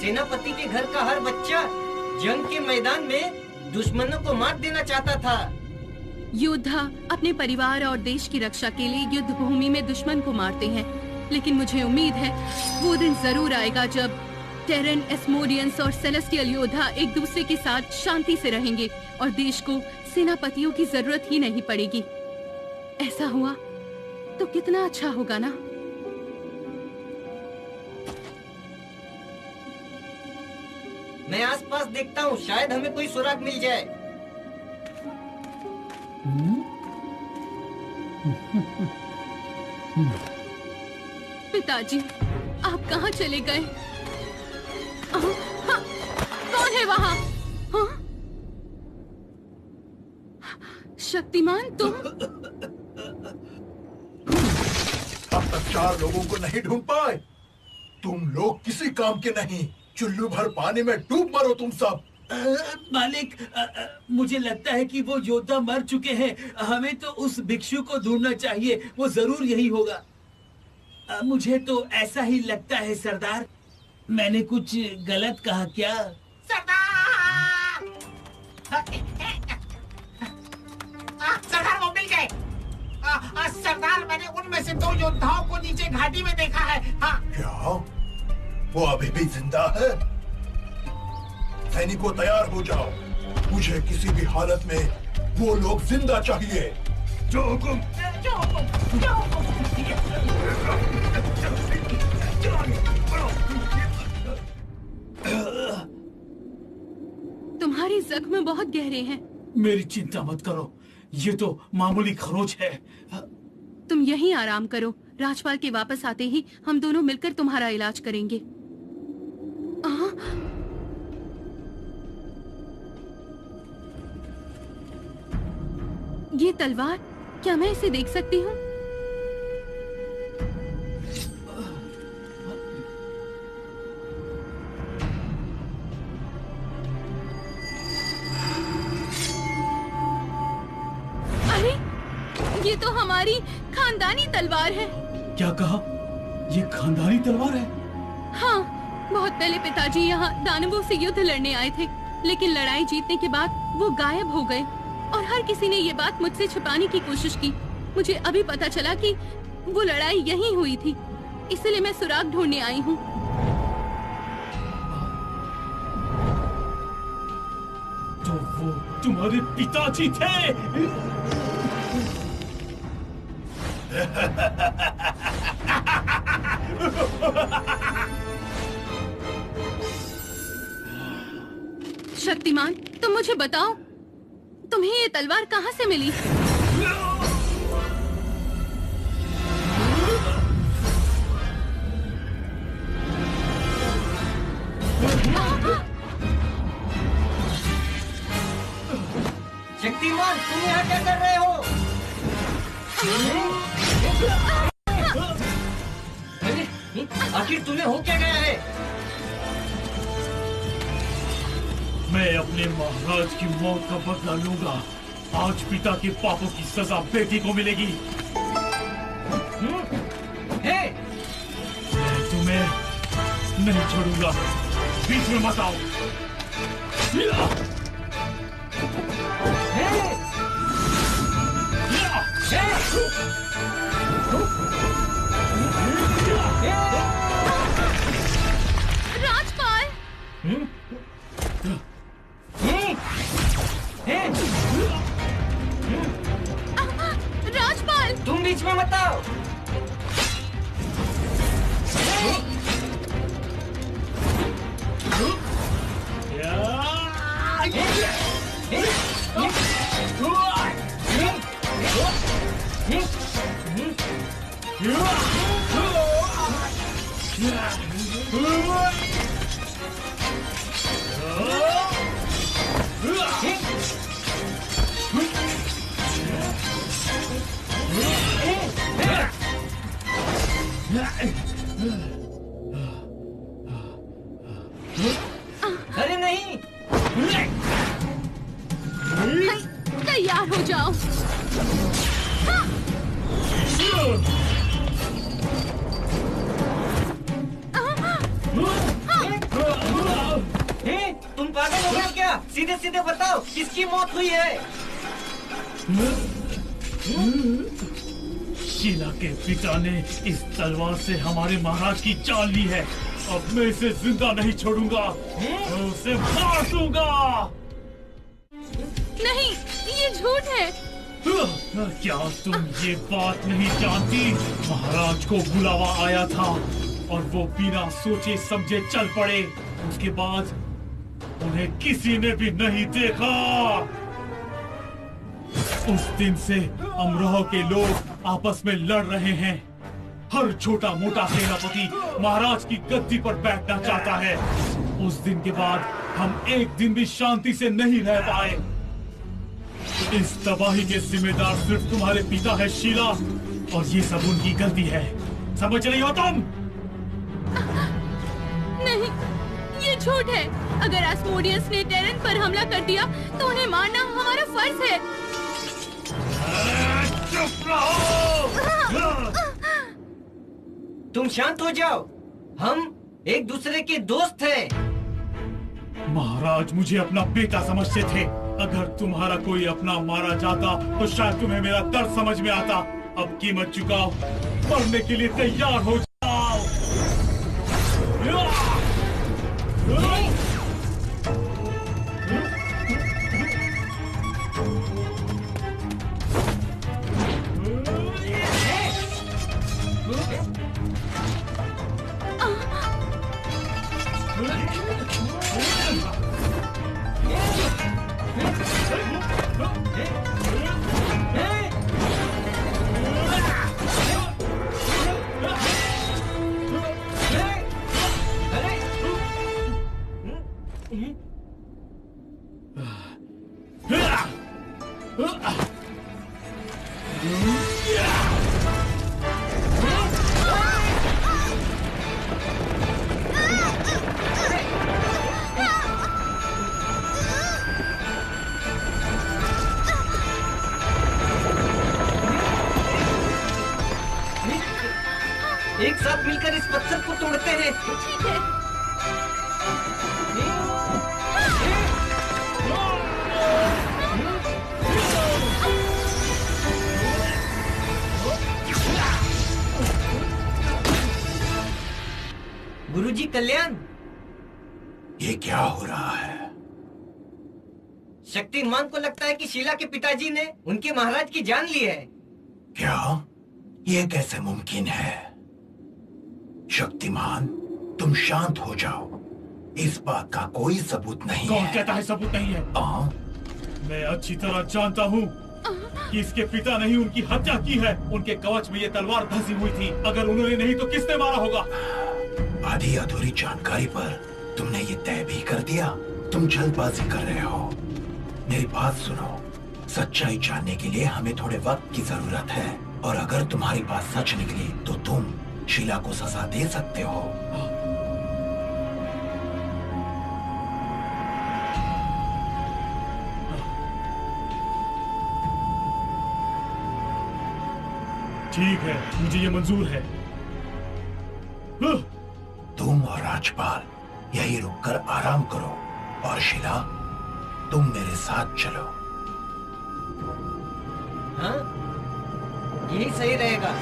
सेनापति के घर का हर बच्चा जंग के मैदान में दुश्मनों को मार देना चाहता था। योद्धा अपने परिवार और देश की रक्षा के लिए युद्ध भूमि में दुश्मन को मारते हैं, लेकिन मुझे उम्मीद है वो दिन जरूर आएगा जब टेरन, एस्मोडियंस और सेलेस्टियल योद्धा एक दूसरे के साथ शांति से रहेंगे और देश को सेनापतियों की जरूरत ही नहीं पड़ेगी। ऐसा हुआ तो कितना अच्छा होगा ना। मैं आसपास देखता हूँ, शायद हमें कोई सुराग मिल जाए। पिताजी, आप कहाँ चले गए? कौन है वहाँ? शक्तिमान, तुम? अब तक 4 लोगों को नहीं ढूंढ पाए। तुम लोग किसी काम के नहीं। चुल्लू भर पानी में डूब मरो तुम सब। मालिक, मुझे लगता है कि वो योद्धा मर चुके हैं। हमें तो उस भिक्षु को ढूंढना चाहिए, वो जरूर यही होगा। मुझे तो ऐसा ही लगता है सरदार। मैंने कुछ गलत कहा क्या? सरदार! सरदार, वो मिल गए। सरदार, मैंने उनमें से 2 योद्धाओं को नीचे घाटी में देखा है। हाँ। क्या वो अभी भी जिंदा है? सैनिकों, तैयार हो जाओ। मुझे किसी भी हालत में वो लोग जिंदा चाहिए। जो हुकुम। तुम्हारे जख्म बहुत गहरे हैं। मेरी चिंता मत करो, ये तो मामूली खरोच है। तुम यहीं आराम करो। राजपाल के वापस आते ही हम दोनों मिलकर तुम्हारा इलाज करेंगे। ये तलवार, क्या मैं इसे देख सकती हूँ? अरे, ये तो हमारी खानदानी तलवार है। क्या कहा? ये खानदानी तलवार है? हाँ, बहुत पहले पिताजी यहाँ दानवों से युद्ध लड़ने आए थे, लेकिन लड़ाई जीतने के बाद वो गायब हो गए और हर किसी ने ये बात मुझसे छिपाने की कोशिश की। मुझे अभी पता चला कि वो लड़ाई यहीं हुई थी, इसलिए मैं सुराग ढूंढने आई हूँ। तो वो तुम्हारे पिताजी थे? शक्तिमान, तुम मुझे बताओ, तुम्हें ये तलवार कहाँ से मिली? शक्तिमान, तुम यहाँ क्या कर रहे हो? आखिर तुम्हें हो क्या गया है? मैं अपने महाराज की मौत का बदला लूंगा। आज पिता के पापों की सजा बेटी को मिलेगी। मैं तुम्हें नहीं छोड़ूंगा। बीच में मत आओ। राजपाल! राजपाल! तुम बीच में मत आओ। अरे नहीं, तैयार हो जाओ। सीधे सीधे बताओ किसकी मौत हुई है? शीला के पिता ने इस तलवार से हमारे महाराज की जान ली है। अब मैं इसे जिंदा नहीं छोड़ूंगा, मैं उसे मार दूंगा। नहीं, ये झूठ है। क्या तुम ये बात नहीं जानती? महाराज को बुलावा आया था और वो बिना सोचे समझे चल पड़े। उसके बाद उन्हें किसी ने भी नहीं देखा। उस दिन से अमरोह के लोग आपस में लड़ रहे हैं। हर छोटा मोटा सेनापति महाराज की गद्दी पर बैठना चाहता है। उस दिन के बाद हम एक दिन भी शांति से नहीं रह पाए। इस तबाही के जिम्मेदार सिर्फ तुम्हारे पिता है शीला, और ये सब उनकी गलती है। समझ रही हो तुम? नहीं, ये झूठ है। अगर एस्मोडियंस ने टेरन पर हमला कर दिया तो उन्हें मारना हमारा फर्ज है। चुप रहो! तुम शांत हो जाओ, हम एक दूसरे के दोस्त हैं। महाराज मुझे अपना बेटा समझते थे। अगर तुम्हारा कोई अपना मारा जाता तो शायद तुम्हें मेरा दर्द समझ में आता। अब कीमत चुकाओ, मरने के लिए तैयार हो जाओ। एक साथ मिलकर इस पत्थर को तोड़ते हैं। ठीक है। गुरुजी कल्याण, ये क्या हो रहा है? शक्तिमान को लगता है कि शीला के पिताजी ने उनके महाराज की जान ली है। क्या? ये कैसे मुमकिन है? शक्तिमान, तुम शांत हो जाओ। इस बात का कोई सबूत नहीं कौन है। कहता है सबूत नहीं है? हाँ? मैं अच्छी तरह जानता हूँ कि इसके पिता ने ही उनकी हत्या की है। उनके कवच में ये तलवार धंसी हुई थी। अगर उन्होंने नहीं तो किसने मारा होगा? आधी अधूरी जानकारी पर तुमने ये तय भी कर दिया? तुम जल्दबाजी कर रहे हो। मेरी बात सुनो, सच्चाई जानने के लिए हमें थोड़े वक्त की जरूरत है, और अगर तुम्हारी बात सच निकली तो तुम शीला को सजा दे सकते हो। ठीक है, मुझे ये मंजूर है। तुम और राजपाल यही रुककर आराम करो, और शीला तुम मेरे साथ चलो। हाँ, यही सही रहेगा।